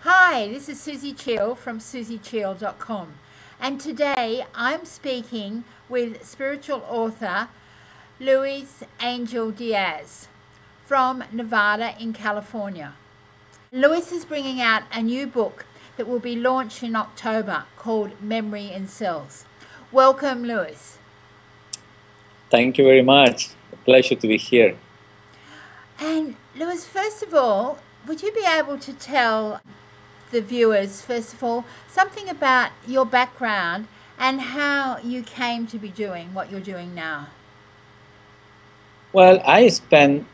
Hi, this is Susie Chill from susiechill.com, and today I'm speaking with spiritual author Luis Angel Diaz from Nevada in California. Luis is bringing out a new book that will be launched in October called Memory in Cells. Welcome, Luis. Thank you very much. A pleasure to be here. And Luis, first of all, would you be able to tell the viewers, first of all, something about your background and how you came to be doing what you're doing now? Well, I spent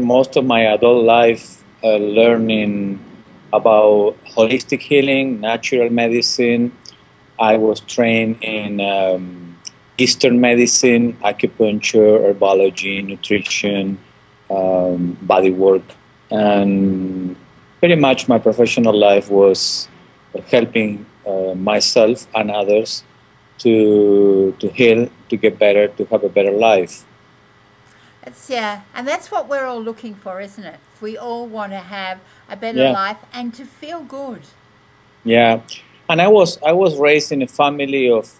most of my adult life learning about holistic healing, natural medicine. I was trained in Eastern medicine, acupuncture, herbology, nutrition, body work, and pretty much my professional life was helping myself and others to heal, to get better, to have a better life. And that's what we're all looking for, isn't it? We all want to have a better life and to feel good. Yeah, and I was raised in a family of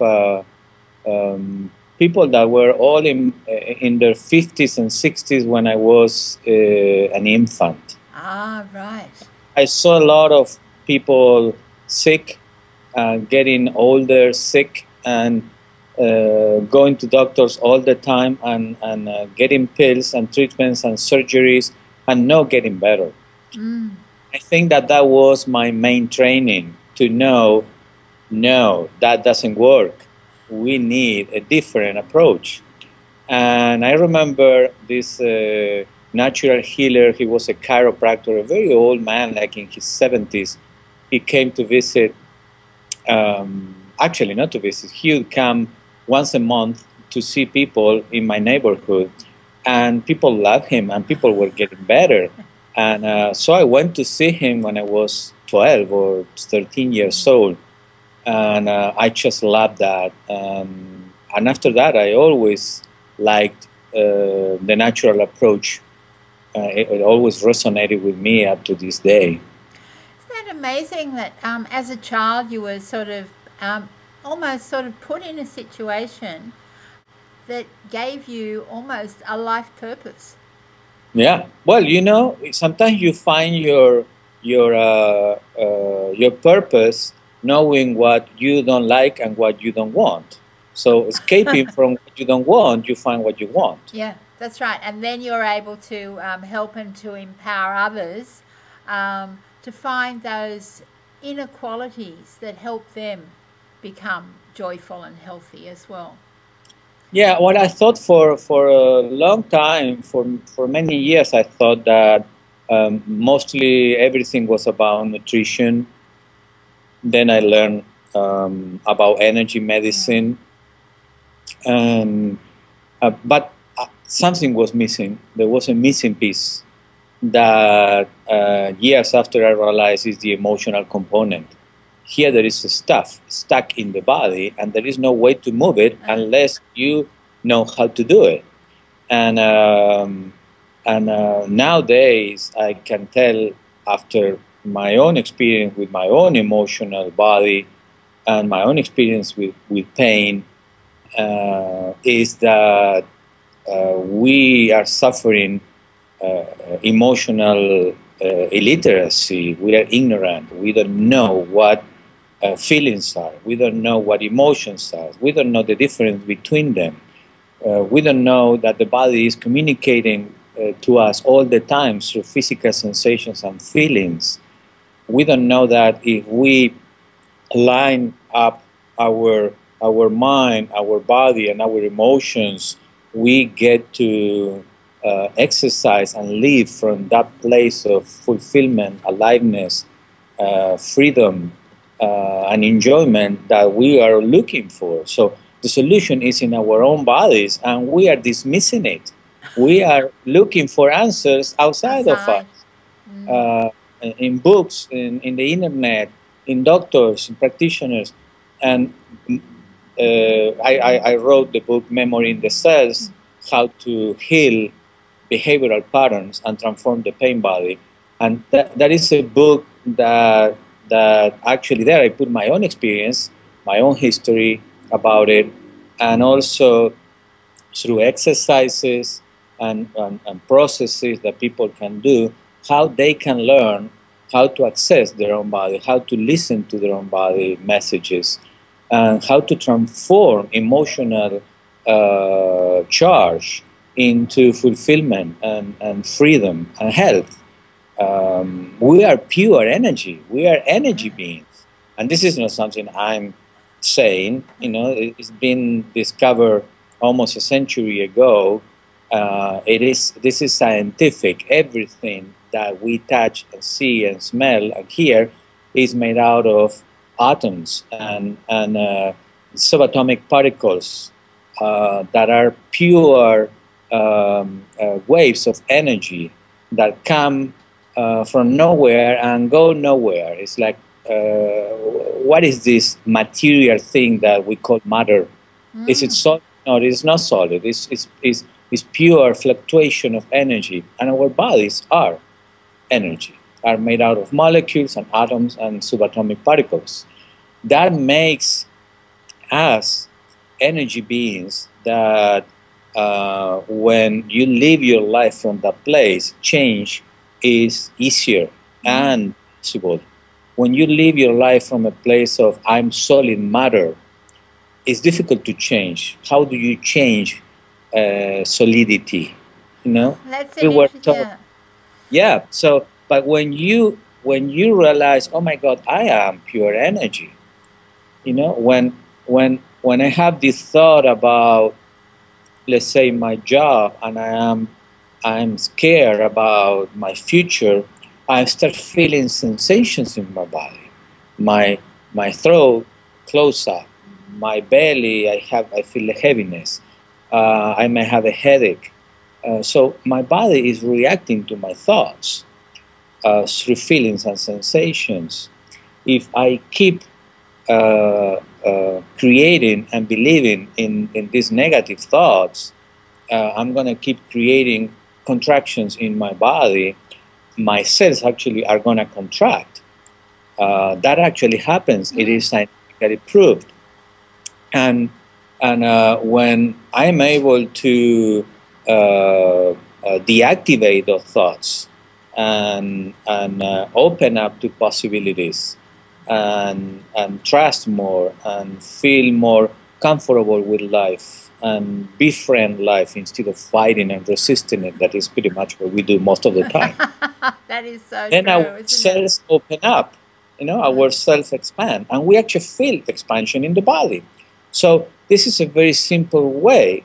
people that were all in their 50s and 60s when I was an infant. Ah, right. I saw a lot of people sick, getting older, sick, and going to doctors all the time and getting pills and treatments and surgeries and not getting better. I think that was my main training, to know, no, that doesn't work. We need a different approach. And I remember this natural healer. He was a chiropractor, a very old man, like in his 70s. He came to visit, actually not to visit, he would come once a month to see people in my neighborhood. And people loved him and people were getting better. And so I went to see him when I was 12 or 13 years old. And I just loved that. And after that, I always liked the natural approach. It always resonated with me up to this day. Isn't that amazing that as a child you were sort of almost sort of put in a situation that gave you almost a life purpose? Yeah. Well, you know, sometimes you find your purpose knowing what you don't like and what you don't want. So escaping from what you don't want, you find what you want. Yeah, that's right. And then you're able to help and to empower others to find those inner qualities that help them become joyful and healthy as well. Yeah, what I thought for a long time, for many years, I thought that mostly everything was about nutrition. Then I learned about energy medicine. But something was missing. There was a missing piece that years after I realized is the emotional component. Here there is stuff stuck in the body and there is no way to move it unless you know how to do it. And nowadays I can tell, after my own experience with my own emotional body and my own experience with pain, is that we are suffering emotional illiteracy. We are ignorant. We don't know what feelings are. We don't know what emotions are. We don't know the difference between them. We don't know that the body is communicating to us all the time through physical sensations and feelings. We don't know that if we line up our mind, our body, and our emotions, we get to exercise and live from that place of fulfillment, aliveness, freedom, and enjoyment that we are looking for. So the solution is in our own bodies, and we are dismissing it. We are looking for answers outside of us, in books, in the internet, in doctors, in practitioners. And I wrote the book Memory in the Cells, how to heal behavioral patterns and transform the pain body. And that is a book that that actually there I put my own experience, my own history about it, and also through exercises and processes that people can do, how they can learn how to access their own body, how to listen to their own body messages, and how to transform emotional charge into fulfillment and freedom and health. We are pure energy. We are energy beings. And this is not something I'm saying. You know, it's been discovered almost a century ago. This is scientific. Everything that we touch and see and smell and hear is made out of atoms and subatomic particles that are pure waves of energy that come from nowhere and go nowhere. It's like, what is this material thing that we call matter? Is it solid? No, it is not solid. It's pure fluctuation of energy. And our bodies are energy, are made out of molecules and atoms and subatomic particles. That makes us energy beings that when you live your life from that place, change is easier and possible. When you live your life from a place of I'm solid matter, it's difficult to change. How do you change solidity? You know, That's we were told, yeah. So, but when you realize, oh my God, I am pure energy. You know, when I have this thought about, let's say, my job, and I'm scared about my future, I start feeling sensations in my body. My throat close up, my belly, I feel a heaviness. I may have a headache. So my body is reacting to my thoughts through feelings and sensations. If I keep creating and believing in these negative thoughts, I'm going to keep creating contractions in my body. My cells actually are going to contract. That actually happens. It is scientifically proved. And when I'm able to deactivate those thoughts and open up to possibilities and trust more and feel more comfortable with life and befriend life instead of fighting and resisting it, that is pretty much what we do most of the time. That is so then true, our cells open up, you know, our cells expand, and we actually feel expansion in the body. So this is a very simple way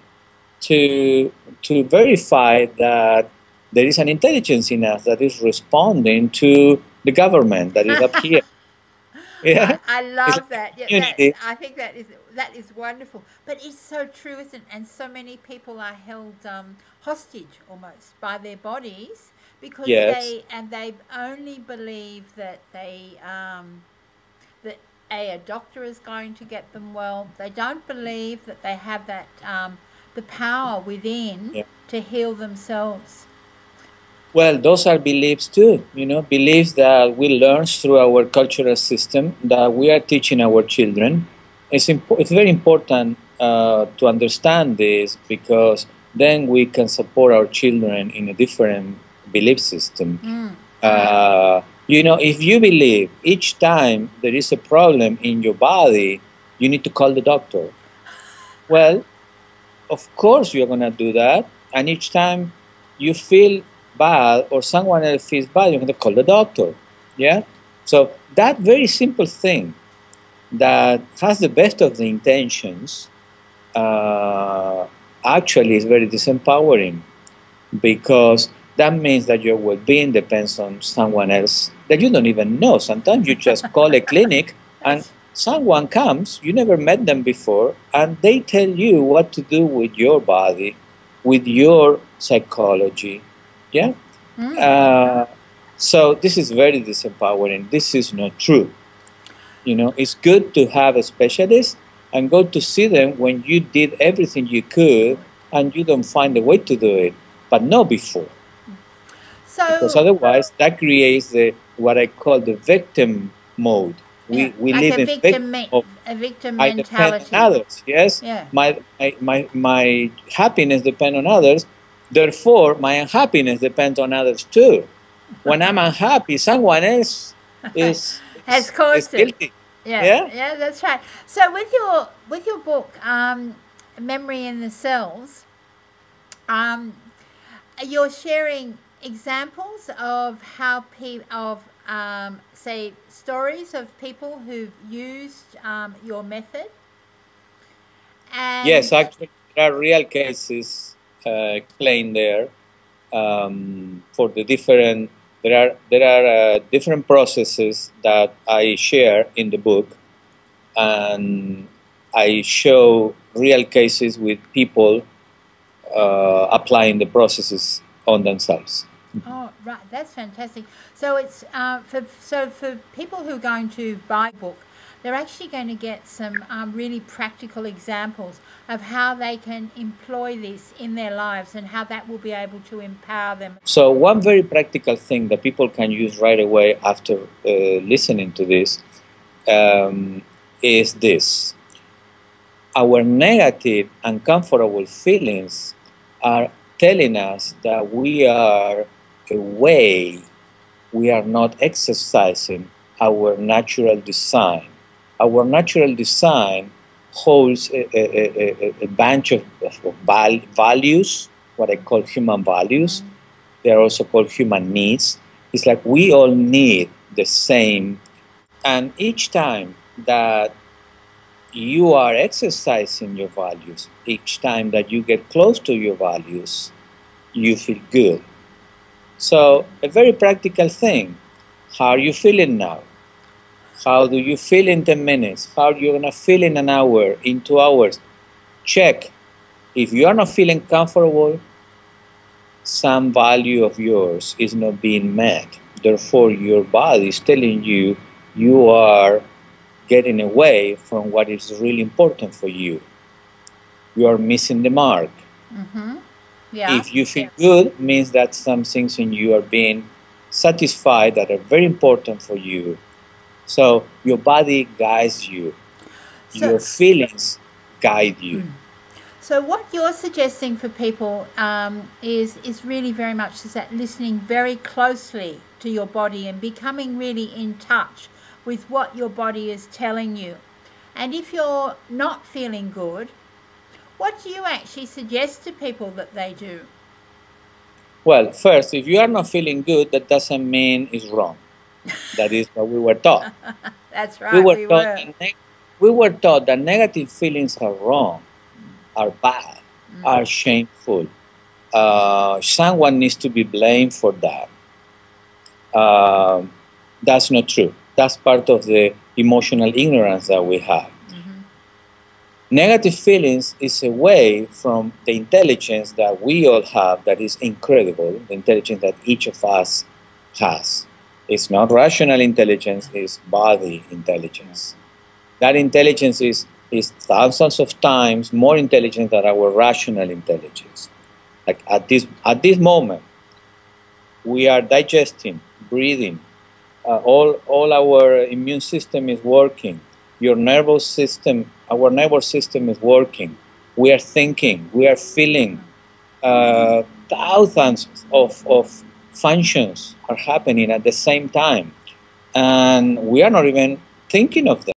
to verify that there is an intelligence in us that is responding to the government that is up here. Yeah, I love that. Yeah, I think that is wonderful. But it's so true, isn't it? And so many people are held hostage almost by their bodies because they only believe that that a doctor is going to get them well. They don't believe that they have that the power within to heal themselves. Well, those are beliefs too, you know, beliefs that we learn through our cultural system that we are teaching our children. It's very important to understand this, because then we can support our children in a different belief system. You know, if you believe each time there is a problem in your body, you need to call the doctor. Well, of course you're going to do that. And each time you feel bad or someone else feels bad, you're going to call the doctor. Yeah? So that very simple thing that has the best of the intentions actually is very disempowering, because that means that your well-being depends on someone else that you don't even know. Sometimes you just call a clinic and someone comes, you never met them before, and they tell you what to do with your body, with your psychology. Yeah? So this is very disempowering. This is not true. You know, it's good to have a specialist and go to see them when you did everything you could and you don't find a way to do it, but not before. So, because otherwise that creates what I call the victim mode. Yeah, We like live a in victim, mode. a victim I depend mentality. on others. Yes, Yeah. my happiness depends on others. Therefore, my unhappiness depends on others too. When I'm unhappy, someone else is Has is, is caused it. guilty. Yeah, Yeah. yeah, that's right. So with your book, Memory in the Cells, you're sharing examples of how say stories of people who've used your method. And Yes, actually, there are real cases explained there for the different. There are different processes that I share in the book, and I show real cases with people applying the processes on themselves. oh, right, that's fantastic. So it's for people who are going to buy the book, they're actually going to get some really practical examples of how they can employ this in their lives and how that will be able to empower them. So one very practical thing that people can use right away after listening to this is this. Our negative, uncomfortable feelings are telling us that we are away, we are not exercising our natural design. Our natural design holds a bunch of values, what I call human values. They are also called human needs. It's like we all need the same. And each time that you are exercising your values, each time that you get close to your values, you feel good. So, a very practical thing. How are you feeling now? How do you feel in 10 minutes? How are you going to feel in an hour, in 2 hours? Check. If you are not feeling comfortable, some value of yours is not being met. Therefore, your body is telling you you are getting away from what is really important for you. You are missing the mark. Mm-hmm. Yeah. If you feel good, means that some things in you are being satisfied that are very important for you. So your body guides you. So, Your feelings guide you. So what you're suggesting for people is really very much is that listening very closely to your body and becoming really in touch with what your body is telling you. And if you're not feeling good, what do you actually suggest to people that they do? Well, first, if you are not feeling good, that doesn't mean it's wrong. That is what we were taught. That's right. We were taught that negative feelings are wrong, are bad, are shameful. Someone needs to be blamed for that. That's not true. That's part of the emotional ignorance that we have. Negative feelings is away from the intelligence that we all have that is incredible, the intelligence that each of us has. It's not rational intelligence, it's body intelligence. That intelligence is thousands of times more intelligent than our rational intelligence. Like at this moment, we are digesting, breathing, all our immune system is working. Your nervous system, our nervous system is working. We are thinking, we are feeling. Thousands of functions are happening at the same time. And we are not even thinking of them.